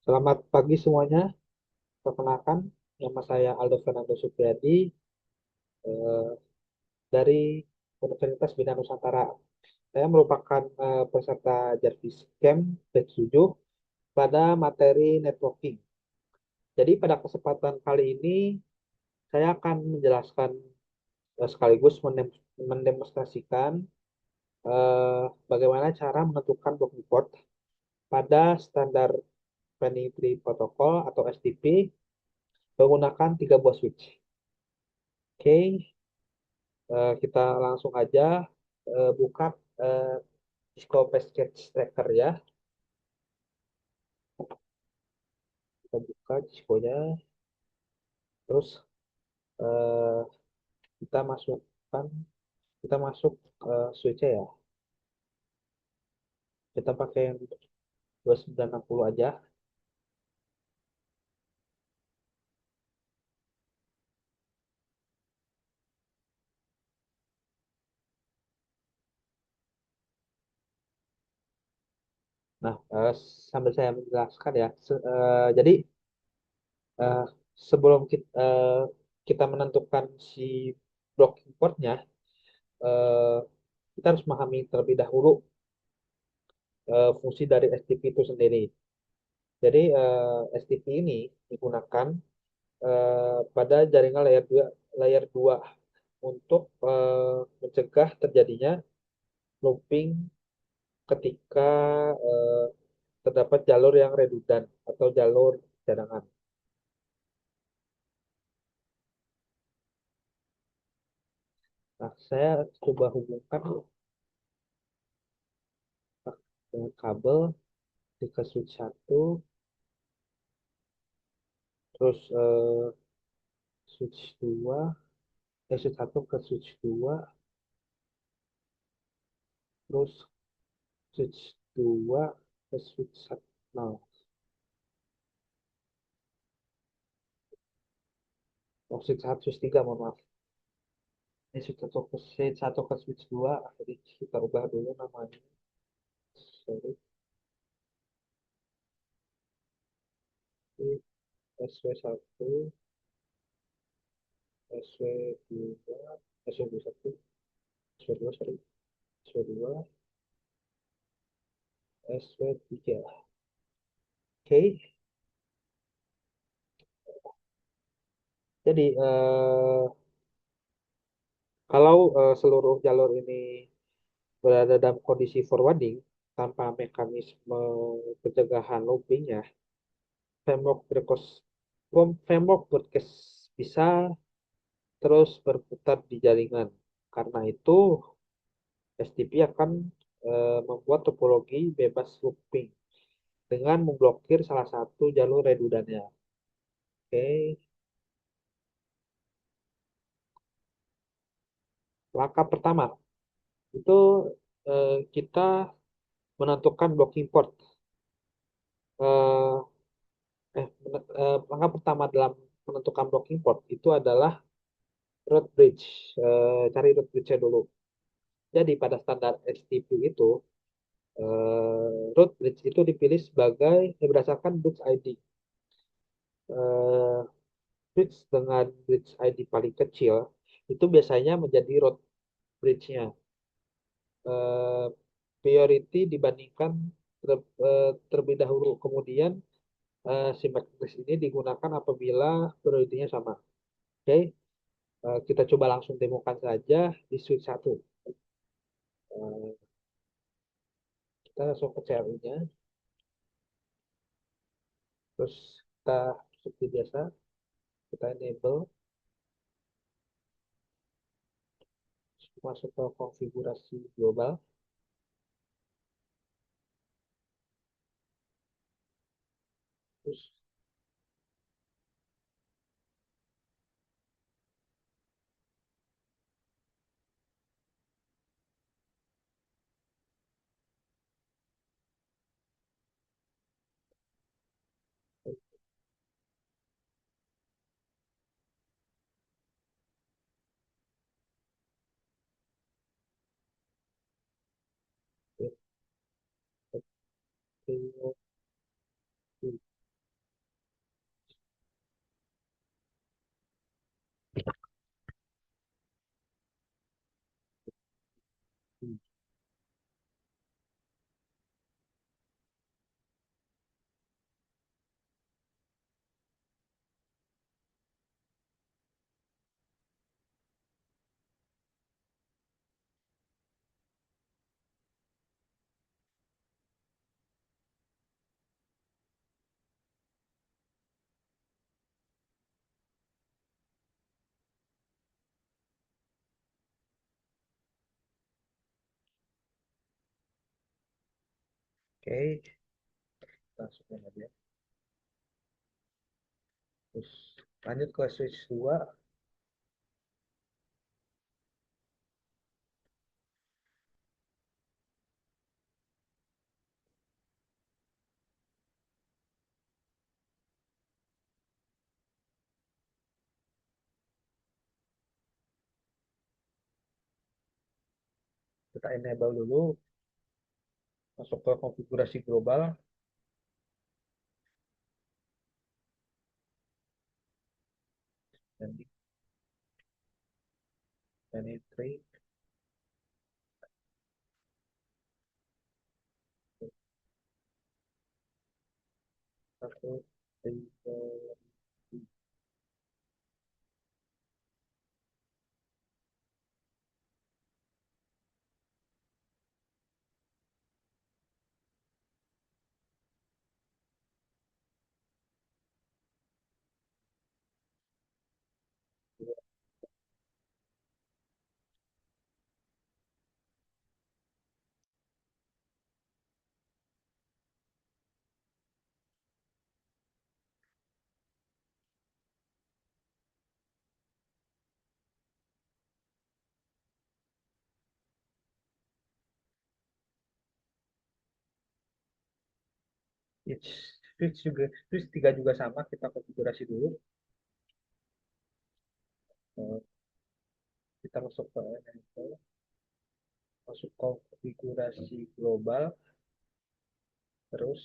Selamat pagi semuanya. Perkenalkan, nama saya Aldo Fernando Supriyadi eh, dari Universitas Bina Nusantara. Saya merupakan peserta Jarvis Camp batch 7 pada materi networking. Jadi pada kesempatan kali ini saya akan menjelaskan sekaligus mendemonstrasikan bagaimana cara menentukan blocking port pada standar 23 protokol atau SDP menggunakan tiga buah switch. Oke, kita langsung aja buka eh, Cisco Package Tracker ya. Kita buka Cisco-nya, terus eh, kita masukkan, kita masuk switch ya. Kita pakai yang 2960 aja. Nah, sambil saya menjelaskan ya. Jadi eh, sebelum kita menentukan si blocking portnya, eh, kita harus memahami terlebih dahulu fungsi dari STP itu sendiri. Jadi STP ini digunakan pada jaringan layer 2 untuk mencegah terjadinya looping ketika eh, terdapat jalur yang redundant atau jalur cadangan. Nah, saya coba hubungkan dengan kabel ke switch 1, terus switch 2, switch 1 ke switch 2, terus switch 2 ke switch 1. Nah, switch 1, switch 3, mohon maaf. Ini switch 1 ke switch 2, jadi kita ubah dulu namanya. Sorry, SW1, SW2, SW1, SW2, sorry, SW2, SW3. Oke, jadi kalau seluruh jalur ini berada dalam kondisi forwarding tanpa mekanisme pencegahan loopingnya, framework broadcast, framework broadcast bisa terus berputar di jaringan. Karena itu, STP akan membuat topologi bebas looping dengan memblokir salah satu jalur redundannya. Oke, langkah pertama itu kita menentukan blocking port. Eh, Langkah pertama dalam menentukan blocking port itu adalah root bridge. Cari root bridge-nya dulu. Jadi pada standar STP itu root bridge itu dipilih sebagai berdasarkan bridge ID. Eh, Bridge dengan bridge ID paling kecil itu biasanya menjadi root bridge-nya. eh, Priority dibandingkan terlebih dahulu. Kemudian si matriks ini digunakan apabila prioritinya sama. Oke, kita coba langsung demokan saja di switch 1. Eh, kita langsung ke CLI-nya, terus kita seperti biasa, kita enable, masuk ke konfigurasi global, terus Hmm. Oke, kita masukin aja. Terus lanjut ke switch 2, kita enable dulu, masuk ke konfigurasi global, dan di penetrate, satu, tiga. Switch, switch juga, switch 3 juga sama, kita konfigurasi dulu. Eh, Kita masuk ke enable, masuk konfigurasi global, terus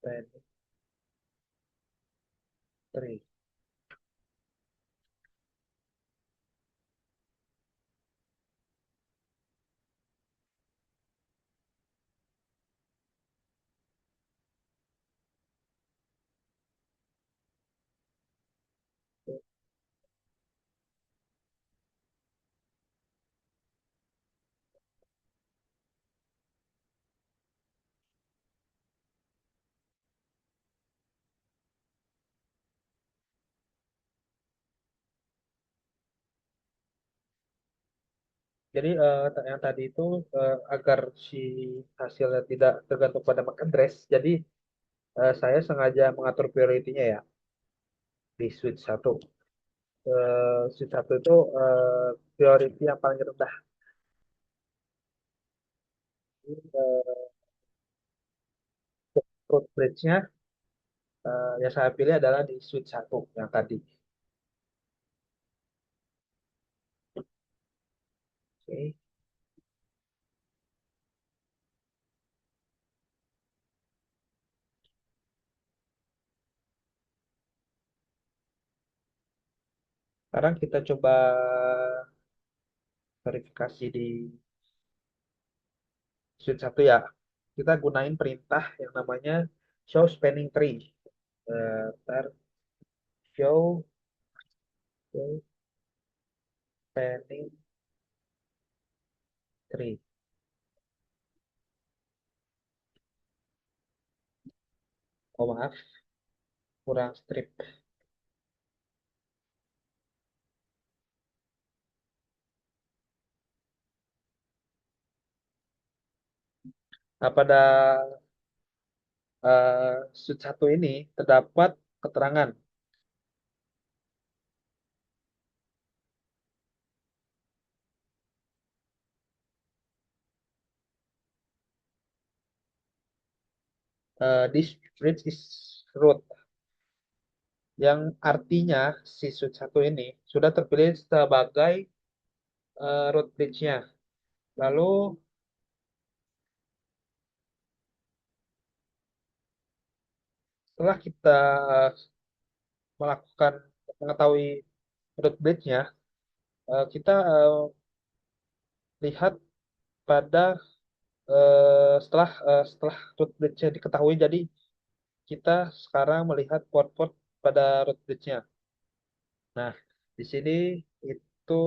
penetrate. Jadi yang tadi itu agar si hasilnya tidak tergantung pada MAC address, jadi saya sengaja mengatur prioritinya ya di switch satu. Switch satu itu priority yang paling rendah. Jadi, root bridge-nya yang saya pilih adalah di switch satu yang tadi. Oke. Sekarang kita coba verifikasi di switch satu ya. Kita gunain perintah yang namanya show spanning tree. Ntar show spanning tree. Oh maaf, kurang strip. Nah, pada sheet satu ini terdapat keterangan this bridge is root, yang artinya si sheet satu ini sudah terpilih sebagai root bridge-nya. Lalu setelah kita melakukan mengetahui root bridge-nya, kita lihat pada setelah root bridge-nya diketahui. Jadi kita sekarang melihat port-port pada root bridge-nya. Nah, di sini itu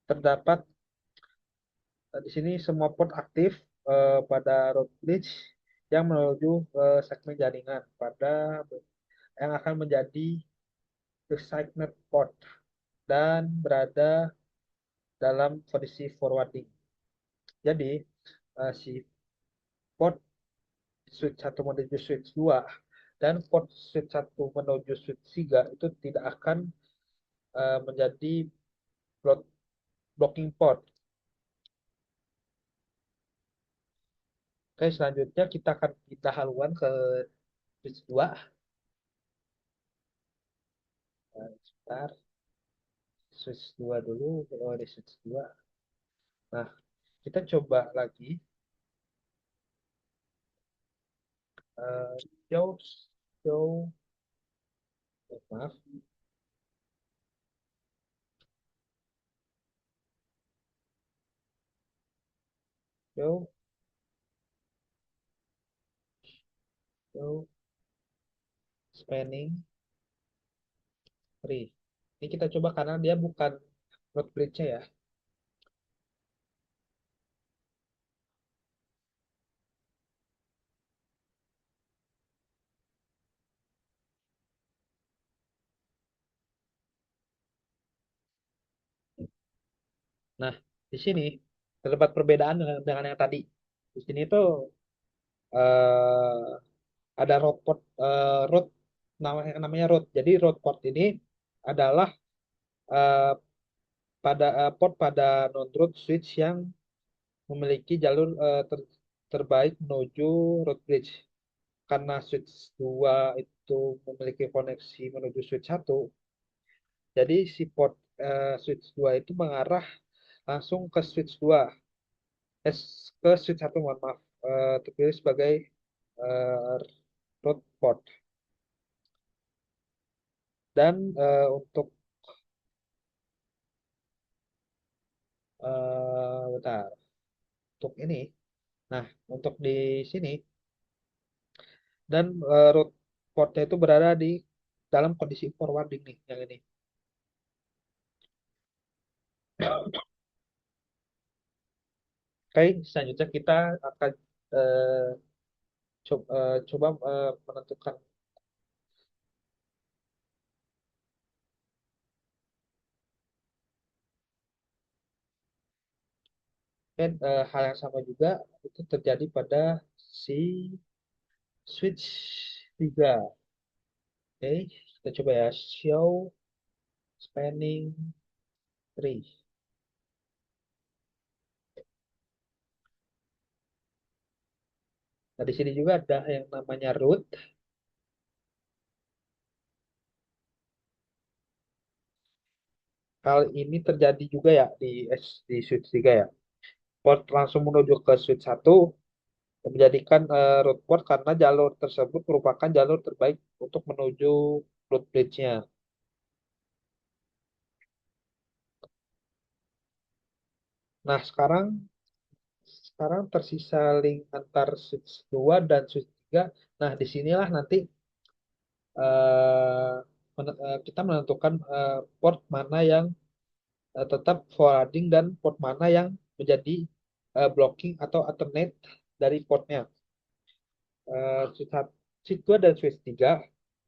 terdapat di sini semua port aktif pada root bridge yang menuju segmen jaringan pada yang akan menjadi designated port dan berada dalam kondisi forwarding. Jadi si port switch satu menuju switch 2 dan port switch satu menuju switch 3 itu tidak akan menjadi blocking port. Oke, selanjutnya kita akan pindah haluan ke switch 2. Sebentar, switch 2 dulu. Oh, di switch 2. Nah, kita coba lagi. Uh, show, show, maaf, show, show, spanning tree. Ini kita coba karena dia bukan root bridge-nya ya. Nah, di sini terdapat perbedaan dengan yang tadi. Di sini tuh eh, ada root port, root namanya root. Jadi root port ini adalah eh, port pada non-root switch yang memiliki jalur terbaik menuju root bridge. Karena switch 2 itu memiliki koneksi menuju switch 1, jadi si port switch 2 itu mengarah langsung ke switch 2, ke switch 1, mohon maaf, terpilih sebagai eh, root port. Dan untuk bentar, untuk ini, nah untuk di sini dan root portnya itu berada di dalam kondisi forwarding nih, yang ini. Oke, selanjutnya kita akan eh, coba menentukan dan hal yang sama juga itu terjadi pada si switch 3. Oke, kita coba ya, show spanning tree. Nah, di sini juga ada yang namanya root. Hal ini terjadi juga ya di switch 3 ya. Port langsung menuju ke switch 1 menjadikan root port karena jalur tersebut merupakan jalur terbaik untuk menuju root bridge-nya. Nah, sekarang tersisa link antar switch 2 dan switch 3. Nah, disinilah nanti eh, kita menentukan port mana yang tetap forwarding dan port mana yang menjadi blocking atau alternate dari portnya. Switch 1, switch 2 dan switch 3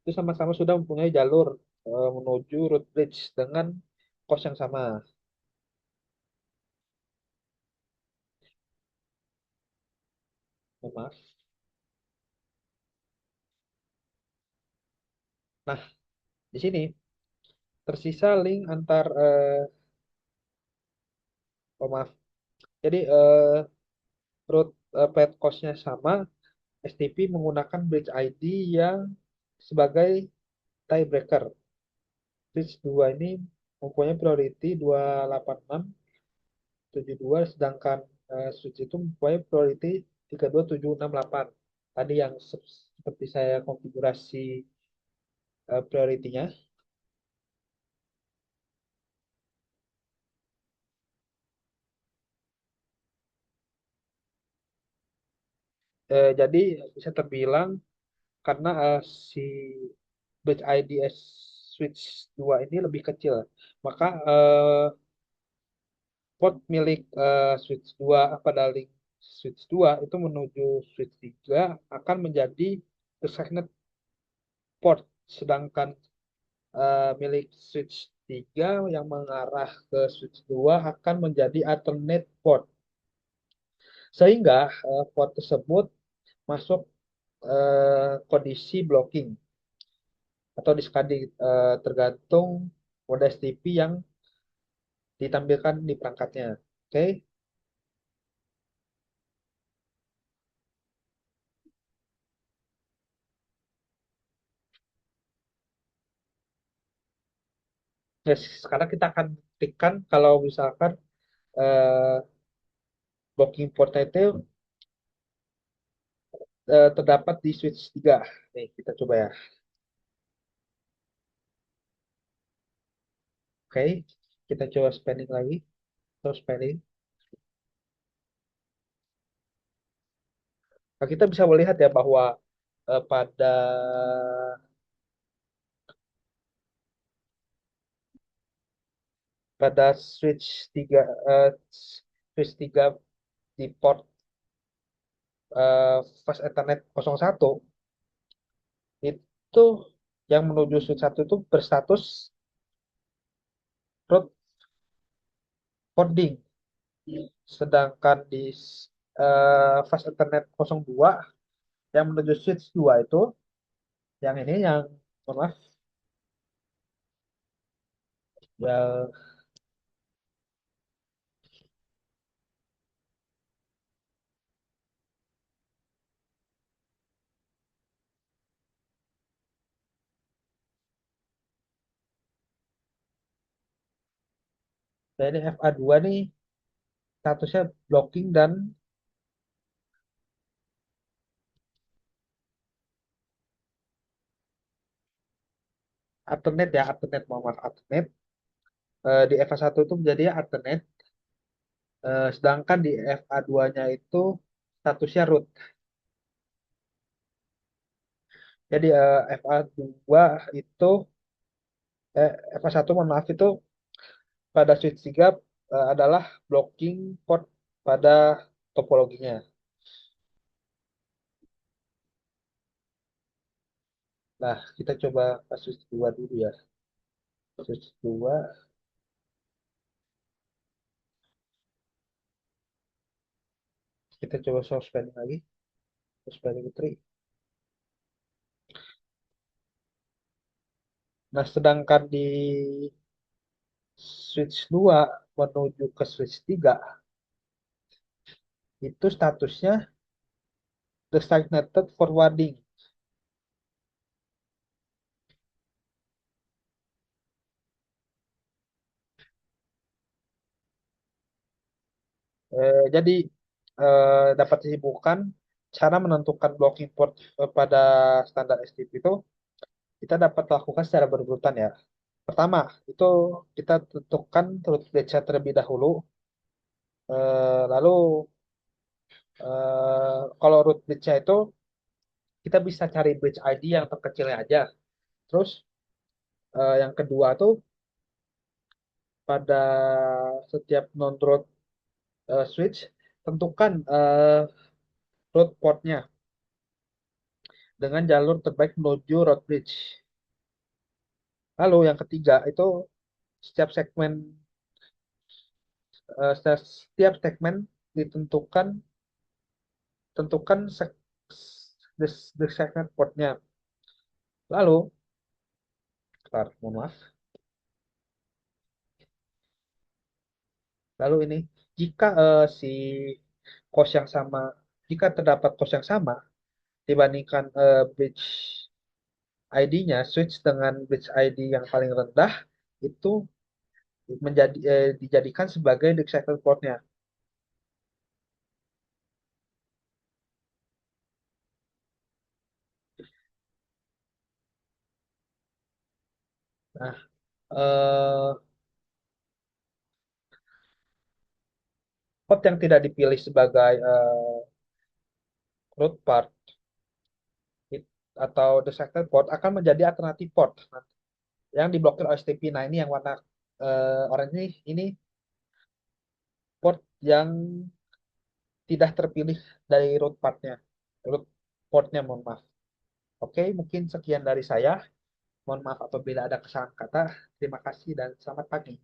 itu sama-sama sudah mempunyai jalur menuju root bridge dengan kos yang sama. Mohon maaf. Nah, di sini tersisa link antar oh maaf. Jadi root path cost-nya sama, STP menggunakan bridge ID yang sebagai tiebreaker. Bridge 2 ini mempunyai priority 28672, sedangkan switch itu mempunyai priority 32768. Tadi yang seperti saya konfigurasi prioritinya. Jadi bisa terbilang karena si batch IDS switch 2 ini lebih kecil, maka port milik switch 2 pada link switch 2 itu menuju switch 3 akan menjadi designated port, sedangkan milik switch 3 yang mengarah ke switch 2 akan menjadi alternate port. Sehingga port tersebut masuk kondisi blocking atau discarding tergantung mode STP yang ditampilkan di perangkatnya. Oke, yes, sekarang kita akan buktikan kalau misalkan eh, blocking port itu terdapat di switch 3. Nih, kita coba ya. Oke, kita coba spanning lagi. Terus spanning. Nah, kita bisa melihat ya bahwa pada switch 3 eh, switch 3 di port fast Ethernet 01 itu yang menuju switch 1 itu berstatus root forwarding. Sedangkan di fast Ethernet 02 yang menuju switch 2 itu yang ini yang mohon maaf ya, ya ini FA2 nih statusnya blocking dan alternate ya, alternate mohon maaf alternate. Di FA1 itu menjadi alternate, sedangkan di FA2-nya itu statusnya root. Jadi FA2 itu FA1 mohon maaf itu pada switch 3 adalah blocking port pada topologinya. Nah, kita coba kasus 2 dulu ya. Kasus 2, kita coba source spanning lagi. Source spanning tree. Nah, sedangkan di switch 2 menuju ke switch 3, itu statusnya designated forwarding. Jadi, dapat disimpulkan cara menentukan blocking port pada standar STP itu kita dapat lakukan secara berurutan ya. Pertama, itu kita tentukan root bridge terlebih dahulu. Lalu kalau root bridge itu kita bisa cari bridge ID yang terkecilnya aja. Terus yang kedua tuh pada setiap non-root switch tentukan root portnya dengan jalur terbaik menuju root bridge. Lalu yang ketiga itu setiap segmen setiap segmen ditentukan tentukan the segment portnya. Lalu, mohon maaf. Lalu ini jika si kos yang sama, jika terdapat kos yang sama dibandingkan bridge ID-nya, switch dengan bridge ID yang paling rendah itu dijadikan sebagai the portnya. Nah, eh, port yang tidak dipilih sebagai root part atau dissected port akan menjadi alternatif port yang diblokir OSTP. Nah, ini yang warna oranye ini port yang tidak terpilih dari root partnya, root portnya, mohon maaf. Oke, mungkin sekian dari saya. Mohon maaf apabila ada kesalahan kata. Terima kasih dan selamat pagi.